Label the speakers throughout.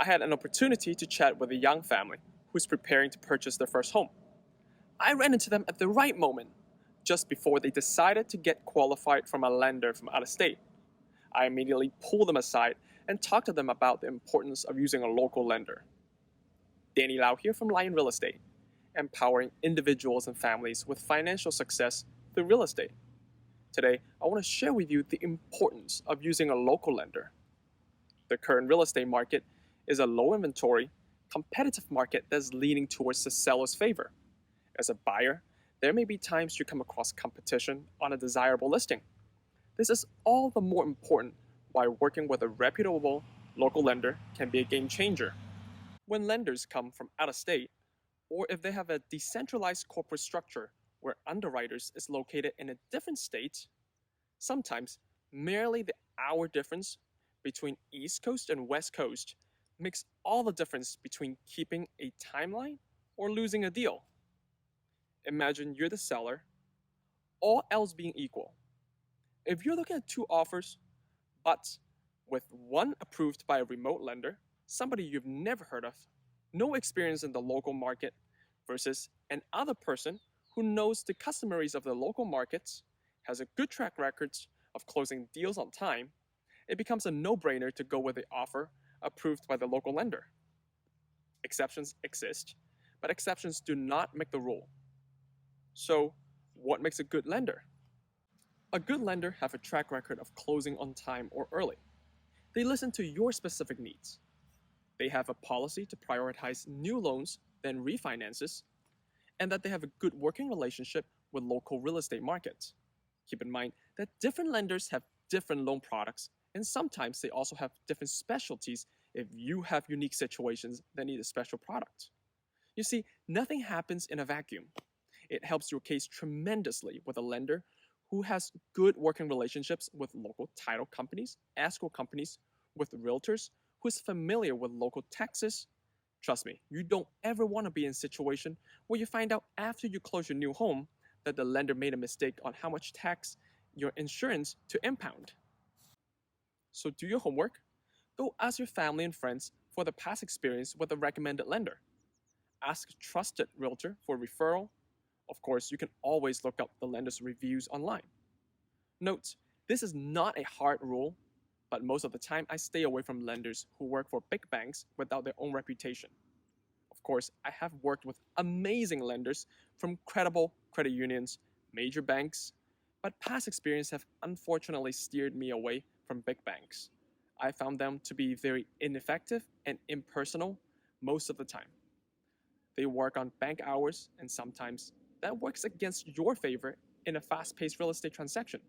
Speaker 1: had an opportunity to chat with a young family who's preparing to purchase their first home. I ran into them at the right moment, just before they decided to get qualified from a lender from out of state. I immediately pulled them aside and talked to them about the importance of using a local lender. dannylau here from Lion Real Estate, empowering individuals and families with financial success through real estate. Today, I want to share with you the importance of using a local lender. The current real estate market is a low inventory, competitive market that's leaning towards the seller's favor. As a buyer, there may be times you come across competition on a desirable listing. This is all the more important why working with a reputable local lender can be a game changer. When lenders come from out of state, or if they have a decentralized corporate structure where underwriters is located in a different state, sometimes merely the hour difference between East Coast and West Coast makes all the difference between keeping a timeline or losing a deal. Imagine you're the seller, all else being equal. If you're looking at two offers, but with one approved by a remote lender, somebody you've never heard of, no experience in the local market, versus another person who knows the customaries of the local markets, has a good track record of closing deals on time, it becomes a no-brainer to go with the offer approved by the local lender. Exceptions exist, but exceptions do not make the rule. So, what makes a good lender? A good lender have a track record of closing on time or early. They listen to your specific needs. They have a policy to prioritize new loans than refinances, and that they have a good working relationship with local real estate markets. Keep in mind that different lenders have different loan products, and sometimes they also have different specialties if you have unique situations that need a special product. You see, nothing happens in a vacuum. It helps your case tremendously with a lender who has good working relationships with local title companies, escrow companies, with realtors, who is familiar with local taxes. Trust me, you don't ever want to be in a situation where you find out after you close your new home that the lender made a mistake on how much tax your insurance to impound. So do your homework. Go ask your family and friends for the past experience with a recommended lender. Ask a trusted realtor for a referral. Of course, you can always look up the lender's reviews online. Note, this is not a hard rule, but most of the time I stay away from lenders who work for big banks without their own reputation. Of course, I have worked with amazing lenders from credible credit unions, major banks, but past experience have unfortunately steered me away from big banks. I found them to be very ineffective and impersonal most of the time. They work on bank hours, and sometimes that works against your favor in a fast-paced real estate transaction.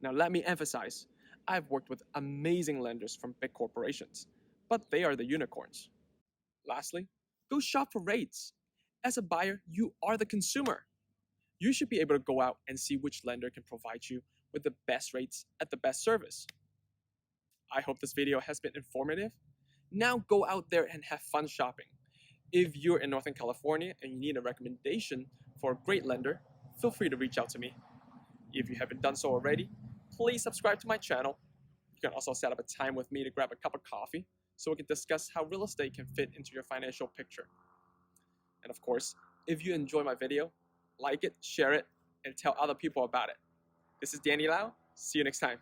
Speaker 1: Now let me emphasize, I've worked with amazing lenders from big corporations, but they are the unicorns. Lastly, go shop for rates. As a buyer, you are the consumer. You should be able to go out and see which lender can provide you with the best rates at the best service. I hope this video has been informative. Now go out there and have fun shopping. If you're in Northern California and you need a recommendation for a great lender, feel free to reach out to me. If you haven't done so already, please subscribe to my channel. You can also set up a time with me to grab a cup of coffee so we can discuss how real estate can fit into your financial picture. And of course, if you enjoy my video, like it, share it, and tell other people about it. This is dannylau. See you next time.